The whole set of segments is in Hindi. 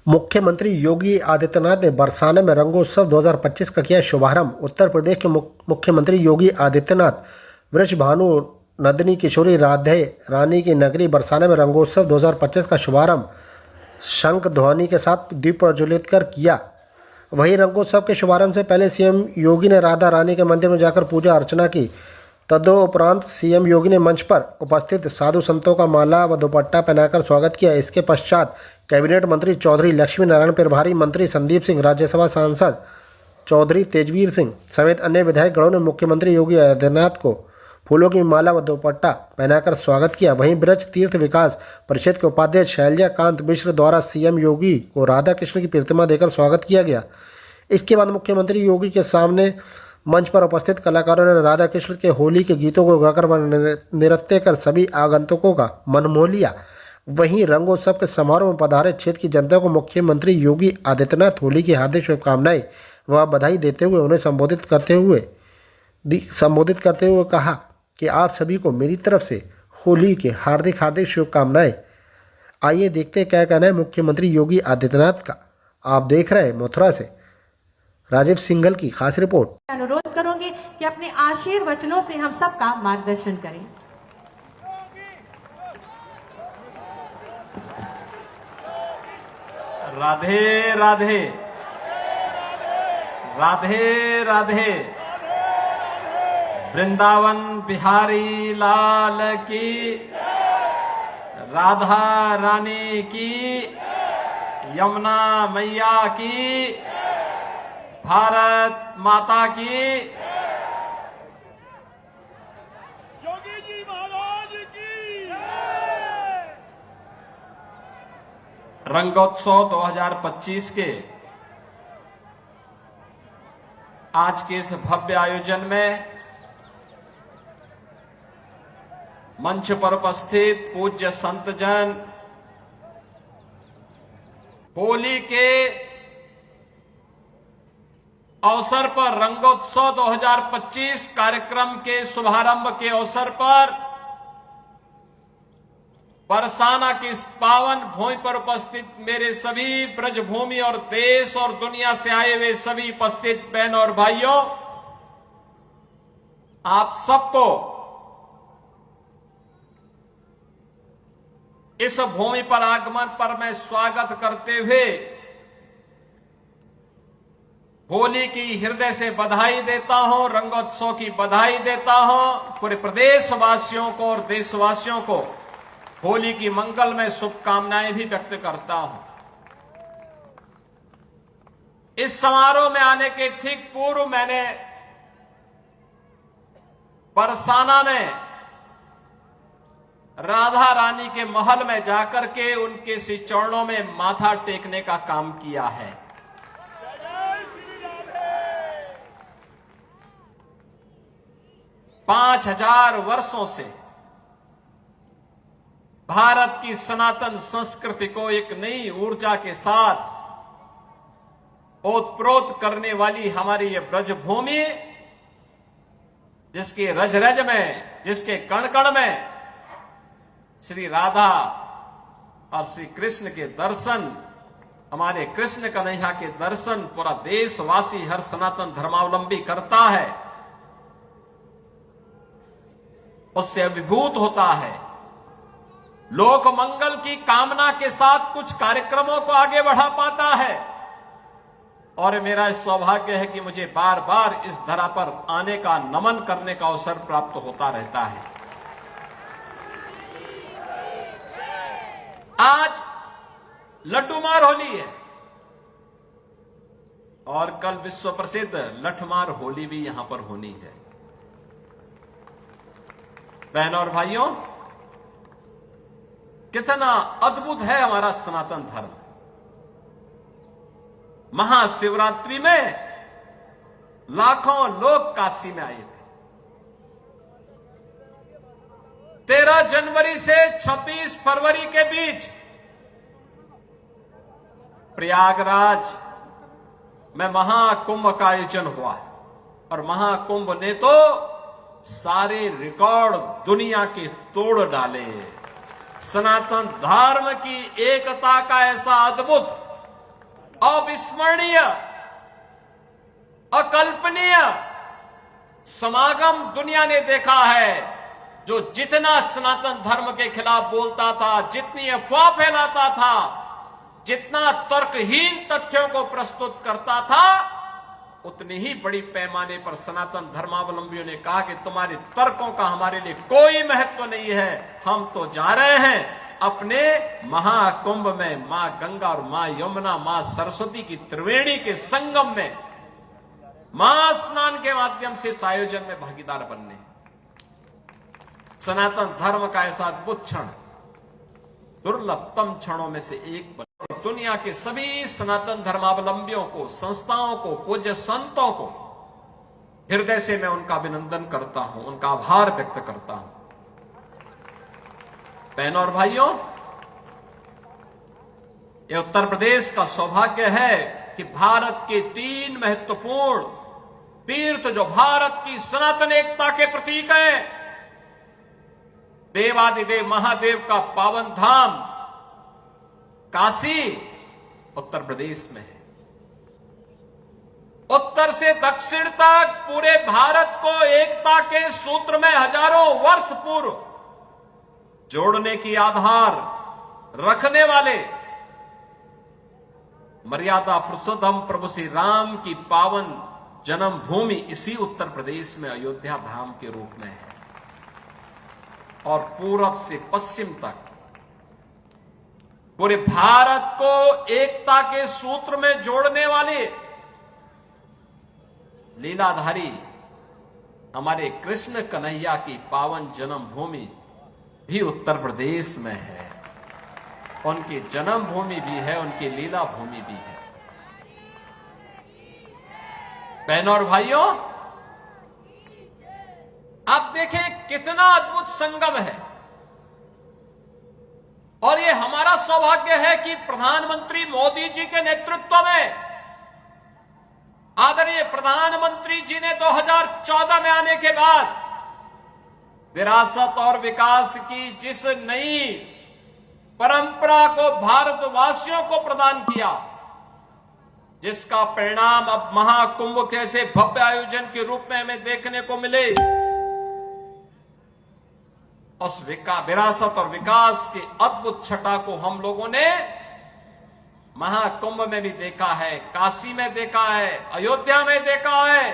मुख्यमंत्री योगी आदित्यनाथ ने बरसाना में रंगोत्सव 2025 का किया शुभारंभ। उत्तर प्रदेश के मुख्यमंत्री योगी आदित्यनाथ वृषभानु नंदिनी किशोरी राधे रानी की नगरी बरसाना में रंगोत्सव 2025 का शुभारंभ शंख ध्वनि के साथ दीप प्रज्वलित कर किया। वहीं रंगोत्सव के शुभारंभ से पहले सीएम योगी ने राधा रानी के मंदिर में जाकर पूजा अर्चना की। तदोपरांत सीएम योगी ने मंच पर उपस्थित साधु संतों का माला व दुपट्टा पहनाकर स्वागत किया। इसके पश्चात कैबिनेट मंत्री चौधरी लक्ष्मी नारायण प्रभारी मंत्री संदीप सिंह, राज्यसभा सांसद चौधरी तेजवीर सिंह समेत अन्य विधायकगणों ने मुख्यमंत्री योगी आदित्यनाथ को फूलों की माला व दुपट्टा पहनाकर स्वागत किया। वहीं ब्रज तीर्थ विकास परिषद के उपाध्यक्ष शैलजा कांत मिश्र द्वारा सीएम योगी को राधा कृष्ण की प्रतिमा देकर स्वागत किया गया। इसके बाद मुख्यमंत्री योगी के सामने मंच पर उपस्थित कलाकारों ने राधा कृष्ण के होली के गीतों को गाकर व नृत्य कर सभी आगंतुकों का मन मोह लिया। वहीं रंगोत्सव के समारोह में पधारे क्षेत्र की जनता को मुख्यमंत्री योगी आदित्यनाथ होली की हार्दिक शुभकामनाएं व बधाई देते हुए उन्हें संबोधित करते हुए कहा कि आप सभी को मेरी तरफ से होली की हार्दिक शुभकामनाएं। आइए देखते क्या कहना है मुख्यमंत्री योगी आदित्यनाथ का। आप देख रहे हैं मथुरा से राजीव सिंघल की खास रिपोर्ट। अनुरोध करूंगी कि अपने आशीर्वचनों से हम सबका मार्गदर्शन करें। राधे राधे, राधे राधे, वृंदावन बिहारी लाल की, राधा रानी की, यमुना मैया की, भारत माता की, योगी जी महाराज की। रंगोत्सव 2025 के आज के इस भव्य आयोजन में मंच पर उपस्थित पूज्य संतजन, होली के अवसर पर रंगोत्सव 2025 कार्यक्रम के शुभारंभ के अवसर पर बरसाना की इस पावन भूमि पर उपस्थित मेरे सभी ब्रजभूमि और देश और दुनिया से आए हुए सभी उपस्थित बहनों और भाइयों, आप सबको इस भूमि पर आगमन पर मैं स्वागत करते हुए होली की हृदय से बधाई देता हूं, रंगोत्सव की बधाई देता हूं। पूरे प्रदेशवासियों को और देशवासियों को होली की मंगलमय शुभकामनाएं भी व्यक्त करता हूं। इस समारोह में आने के ठीक पूर्व मैंने बरसाना में राधा रानी के महल में जाकर के उनके श्री चरणों में माथा टेकने का काम किया है। 5000 वर्षों से भारत की सनातन संस्कृति को एक नई ऊर्जा के साथ ओतप्रोत करने वाली हमारी ये ब्रजभूमि, जिसके रज रज में, जिसके कण कण में श्री राधा और श्री कृष्ण के दर्शन, हमारे कृष्ण कन्हैया के दर्शन पूरा देशवासी, हर सनातन धर्मावलंबी करता है, उससे अभिभूत होता है। लोक मंगल की कामना के साथ कुछ कार्यक्रमों को आगे बढ़ा पाता है। और मेरा सौभाग्य है कि मुझे बार बार इस धरा पर आने का, नमन करने का अवसर प्राप्त होता रहता है। आज लड्डूमार होली है और कल विश्व प्रसिद्ध लठमार होली भी यहां पर होनी है। बहनों और भाइयों, कितना अद्भुत है हमारा सनातन धर्म। महाशिवरात्रि में लाखों लोग काशी में आए थे। 13 जनवरी से 26 फरवरी के बीच प्रयागराज में महाकुंभ का आयोजन हुआ है और महाकुंभ ने तो सारे रिकॉर्ड दुनिया के तोड़ डाले। सनातन धर्म की एकता का ऐसा अद्भुत अविस्मरणीय, अकल्पनीय समागम दुनिया ने देखा है। जो जितना सनातन धर्म के खिलाफ बोलता था, जितनी अफवाह फैलाता था, जितना तर्कहीन तथ्यों को प्रस्तुत करता था, उतनी ही बड़ी पैमाने पर सनातन धर्मावलंबियों ने कहा कि तुम्हारे तर्कों का हमारे लिए कोई महत्व नहीं है, हम तो जा रहे हैं अपने महाकुंभ में मां गंगा और मां यमुना, मां सरस्वती की त्रिवेणी के संगम में महास्नान के माध्यम से इस आयोजन में भागीदार बनने। सनातन धर्म का ऐसा अद्भुत क्षण, दुर्लभतम क्षणों में से एक बन। दुनिया के सभी सनातन धर्मावलंबियों को, संस्थाओं को, पूज्य संतों को हृदय से मैं उनका अभिनंदन करता हूं, उनका आभार व्यक्त करता हूं। बहनों और भाइयों, यह उत्तर प्रदेश का सौभाग्य है कि भारत के 3 महत्वपूर्ण तीर्थ, जो भारत की सनातन एकता के प्रतीक हैं, देवादिदेव महादेव का पावन धाम काशी उत्तर प्रदेश में है। उत्तर से दक्षिण तक पूरे भारत को एकता के सूत्र में हजारों वर्ष पूर्व जोड़ने की आधार रखने वाले मर्यादा पुरुषोत्तम प्रभु श्री राम की पावन जन्मभूमि इसी उत्तर प्रदेश में अयोध्या धाम के रूप में है। और पूरब से पश्चिम तक पूरे भारत को एकता के सूत्र में जोड़ने वाले लीलाधारी हमारे कृष्ण कन्हैया की पावन जन्मभूमि भी उत्तर प्रदेश में है। उनकी जन्मभूमि भी है, उनकी लीला भूमि भी है। बहनों और भाइयों, आप देखें कितना अद्भुत संगम है। और ये हमारा सौभाग्य है कि प्रधानमंत्री मोदी जी के नेतृत्व में, आदरणीय प्रधानमंत्री जी ने 2014 में आने के बाद विरासत और विकास की जिस नई परंपरा को भारतवासियों को प्रदान किया, जिसका परिणाम अब महाकुंभ कैसे भव्य आयोजन के रूप में हमें देखने को मिले, उस विरासत और विकास के अद्भुत छटा को हम लोगों ने महाकुंभ में भी देखा है, काशी में देखा है, अयोध्या में देखा है,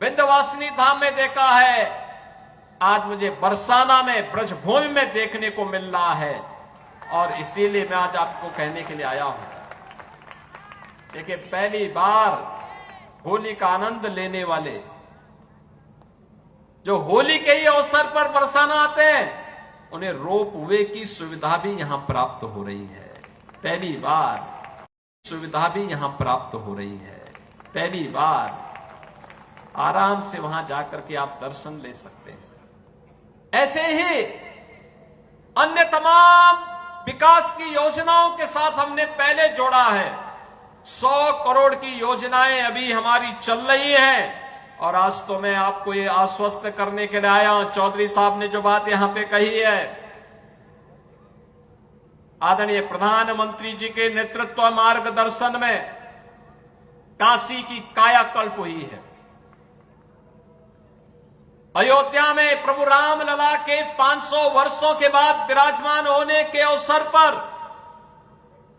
विंध्यवासिनी धाम में देखा है, आज मुझे बरसाना में ब्रजभूमि में देखने को मिल रहा है। और इसीलिए मैं आज आपको कहने के लिए आया हूं। देखिए, पहली बार होली का आनंद लेने वाले, जो होली के ही अवसर पर बरसाना आते हैं, उन्हें रोप वे की सुविधा भी यहां प्राप्त हो रही है। पहली बार सुविधा भी यहां प्राप्त हो रही है। पहली बार आराम से वहां जाकर के आप दर्शन ले सकते हैं। ऐसे ही अन्य तमाम विकास की योजनाओं के साथ हमने पहले जोड़ा है। 100 करोड़ की योजनाएं अभी हमारी चल रही हैं। और आज तो मैं आपको ये आश्वस्त करने के लिए आया हूं, चौधरी साहब ने जो बात यहां पे कही है, आदरणीय प्रधानमंत्री जी के नेतृत्व मार्गदर्शन में काशी की कायाकल्प हुई है। अयोध्या में प्रभु रामलला के 500 वर्षों के बाद विराजमान होने के अवसर पर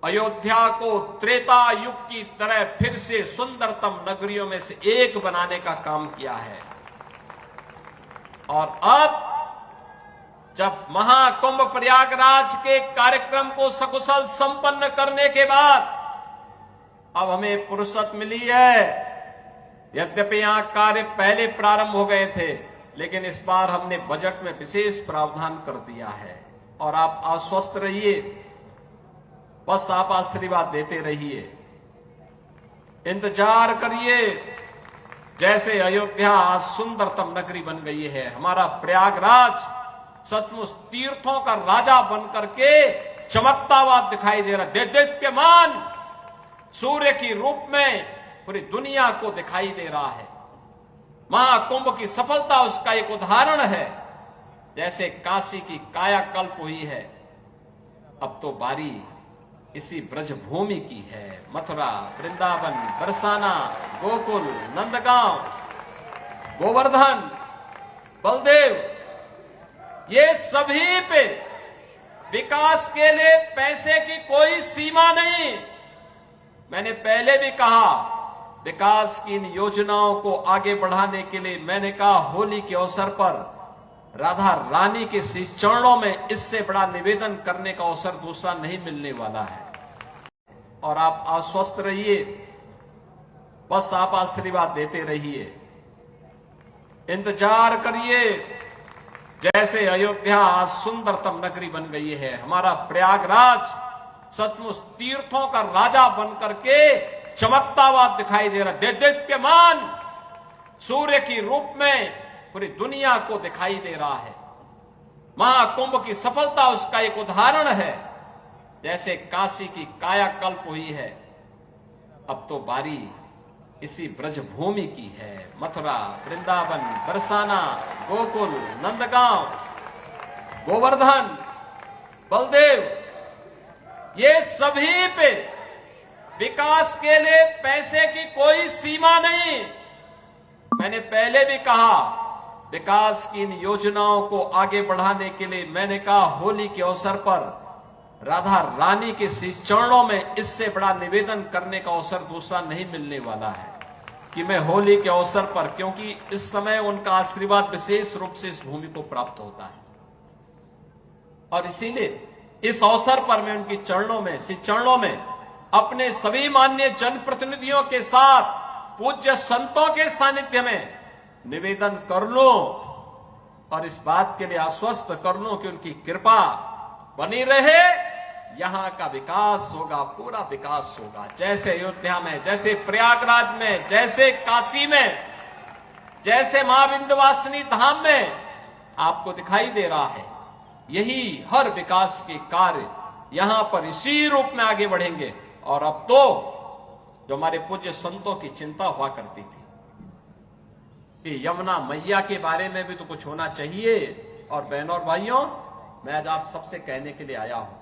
अयोध्या को त्रेता युग की तरह फिर से सुंदरतम नगरियों में से एक बनाने का काम किया है। और अब जब महाकुंभ प्रयागराज के कार्यक्रम को सकुशल संपन्न करने के बाद अब हमें फुर्सत मिली है। यद्यपि यहां कार्य पहले प्रारंभ हो गए थे, लेकिन इस बार हमने बजट में विशेष प्रावधान कर दिया है। और आप आश्वस्त रहिए, बस आप आशीर्वाद देते रहिए, इंतजार करिए। जैसे अयोध्या आज सुंदरतम नगरी बन गई है, हमारा प्रयागराज सचमुच तीर्थों का राजा बनकर के चमकता हुआ दिखाई दे रहा, देदीप्यमान सूर्य की रूप में पूरी दुनिया को दिखाई दे रहा है। महाकुंभ की सफलता उसका एक उदाहरण है। जैसे काशी की कायाकल्प हुई है, अब तो बारी इसी ब्रजभूमि की है। मथुरा, वृंदावन, बरसाना, गोकुल, नंदगांव, गोवर्धन, बलदेव, ये सभी पे विकास के लिए पैसे की कोई सीमा नहीं। मैंने पहले भी कहा, विकास की इन योजनाओं को आगे बढ़ाने के लिए मैंने कहा, होली के अवसर पर राधा रानी के चरणों में इससे बड़ा निवेदन करने का अवसर दूसरा नहीं मिलने वाला है। और आप आश्वस्त रहिए, बस आप आशीर्वाद देते रहिए, इंतजार करिए। जैसे अयोध्या आज सुंदरतम नगरी बन गई है, हमारा प्रयागराज सचमुच तीर्थों का राजा बनकर के चमकता हुआ दिखाई दे रहा है। देदीप्यमान सूर्य की रूप में पूरी दुनिया को दिखाई दे रहा है। महाकुंभ की सफलता उसका एक उदाहरण है। जैसे काशी की कायाकल्प हुई है, अब तो बारी इसी ब्रजभूमि की है। मथुरा, वृंदावन, बरसाना, गोकुल, नंदगांव, गोवर्धन, बलदेव, ये सभी पे विकास के लिए पैसे की कोई सीमा नहीं। मैंने पहले भी कहा, विकास की इन योजनाओं को आगे बढ़ाने के लिए मैंने कहा, होली के अवसर पर राधा रानी के चरणों में इससे बड़ा निवेदन करने का अवसर दूसरा नहीं मिलने वाला है कि मैं होली के अवसर पर, क्योंकि इस समय उनका आशीर्वाद विशेष रूप से इस भूमि को प्राप्त होता है, और इसीलिए इस अवसर पर मैं उनकी चरणों में अपने सभी माननीय जनप्रतिनिधियों के साथ पूज्य संतों के सानिध्य में निवेदन कर लूं और इस बात के लिए आश्वस्त कर लूं कि उनकी कृपा बनी रहे। यहां का विकास होगा, पूरा विकास होगा। जैसे अयोध्या में, जैसे प्रयागराज में, जैसे काशी में, जैसे मां विंध्यवासिनी धाम में आपको दिखाई दे रहा है, यही हर विकास के कार्य यहां पर इसी रूप में आगे बढ़ेंगे। और अब तो जो हमारे पूज्य संतों की चिंता हुआ करती थी कि यमुना मैया के बारे में भी तो कुछ होना चाहिए। और बहनों और भाइयों, मैं आज आप सबसे कहने के लिए आया हूं,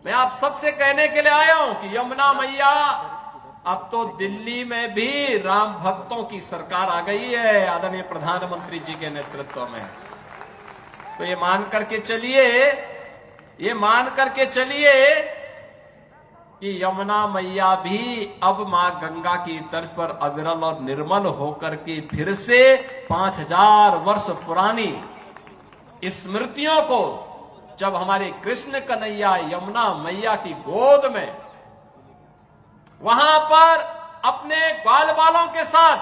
मैं आप सबसे कहने के लिए आया हूं कि यमुना मैया, अब तो दिल्ली में भी राम भक्तों की सरकार आ गई है आदरणीय प्रधानमंत्री जी के नेतृत्व में। तो ये मान करके चलिए कि यमुना मैया भी अब मां गंगा की तर्ज पर अविरल और निर्मल होकर के फिर से 5000 वर्ष पुरानी स्मृतियों को, जब हमारे कृष्ण कन्हैया यमुना मैया की गोद में वहां पर अपने ग्वाल बालों के साथ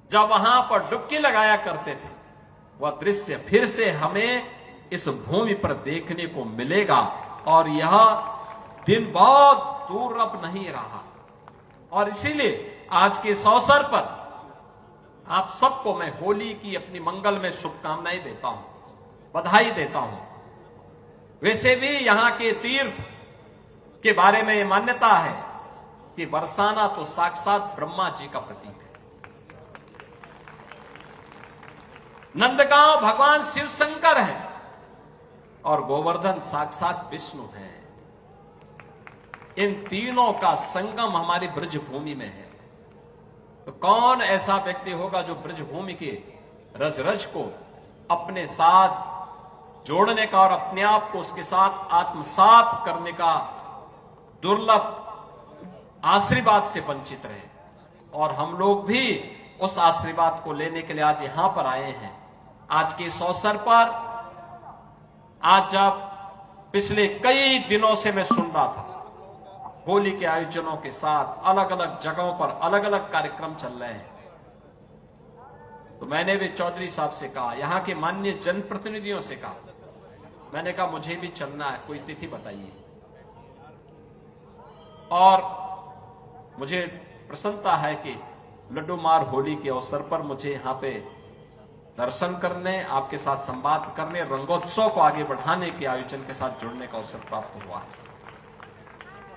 जब वहां पर डुबकी लगाया करते थे, वह दृश्य फिर से हमें इस भूमि पर देखने को मिलेगा। और यह दिन बहुत दूर अब नहीं रहा। और इसीलिए आज के इस अवसर पर आप सबको मैं होली की अपनी मंगल में शुभकामनाएं देता हूं, बधाई देता हूं। वैसे भी यहां के तीर्थ के बारे में यह मान्यता है कि बरसाना तो साक्षात ब्रह्मा जी का प्रतीक है, नंदगांव भगवान शिव शंकर है, और गोवर्धन साक्षात विष्णु है। इन तीनों का संगम हमारी ब्रजभूमि में है। तो कौन ऐसा व्यक्ति होगा जो ब्रजभूमि के रज रज को अपने साथ जोड़ने का और अपने आप को उसके साथ आत्मसात करने का दुर्लभ आशीर्वाद से वंचित रहे। और हम लोग भी उस आशीर्वाद को लेने के लिए आज यहां पर आए हैं। आज के इस अवसर पर, आज जब पिछले कई दिनों से मैं सुन रहा था होली के आयोजनों के साथ अलग अलग जगहों पर अलग अलग कार्यक्रम चल रहे हैं, तो मैंने भी चौधरी साहब से कहा, यहां के माननीय जनप्रतिनिधियों से कहा, मैंने कहा मुझे भी चलना है, कोई तिथि बताइए। और मुझे प्रसन्नता है कि लड्डू मार होली के अवसर पर मुझे यहां पे दर्शन करने, आपके साथ संवाद करने, रंगोत्सव को आगे बढ़ाने के आयोजन के साथ जुड़ने का अवसर प्राप्त हुआ है।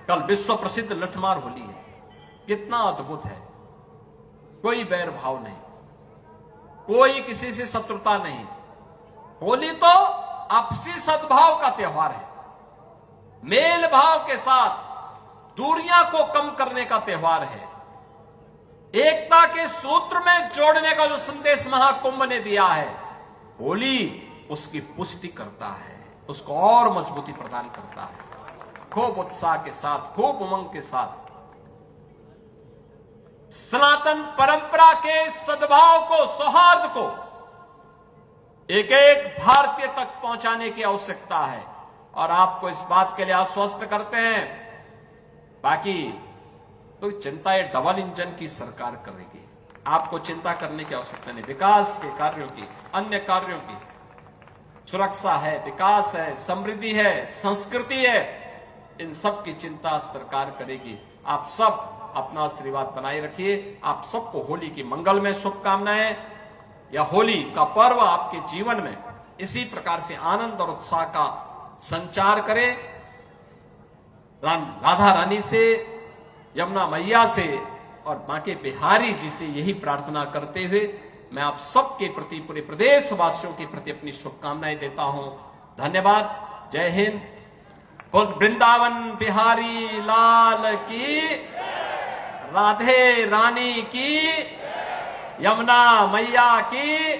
कल विश्व प्रसिद्ध लठमार होली है, कितना अद्भुत है। कोई बैर भाव नहीं, कोई किसी से शत्रुता नहीं। होली तो आपसी सद्भाव का त्योहार है। मेल भाव के साथ दूरियां को कम करने का त्योहार है। एकता के सूत्र में जोड़ने का जो संदेश महाकुंभ ने दिया है, होली उसकी पुष्टि करता है, उसको और मजबूती प्रदान करता है। खूब उत्साह के साथ, खूब उमंग के साथ सनातन परंपरा के सद्भाव को, सौहार्द को एक एक भारतीय तक पहुंचाने की आवश्यकता है और आपको इस बात के लिए आश्वस्त करते हैं। बाकी तो चिंता ये डबल इंजन की सरकार करेगी, आपको चिंता करने की आवश्यकता नहीं। विकास के कार्यों की, अन्य कार्यों की, सुरक्षा है, विकास है, समृद्धि है, संस्कृति है, इन सब की चिंता सरकार करेगी। आप सब अपना आशीर्वाद बनाए रखिए। आप सबको होली की मंगलमय शुभकामनाएं। यह होली का पर्व आपके जीवन में इसी प्रकार से आनंद और उत्साह का संचार करे। राधा रानी से, यमुना मैया से और मां के बिहारी जी से यही प्रार्थना करते हुए मैं आप सबके प्रति, पूरे प्रदेशवासियों के प्रति अपनी शुभकामनाएं देता हूं। धन्यवाद। जय हिंद। वृंदावन बिहारी लाल की, राधे रानी की, यमुना मैया की।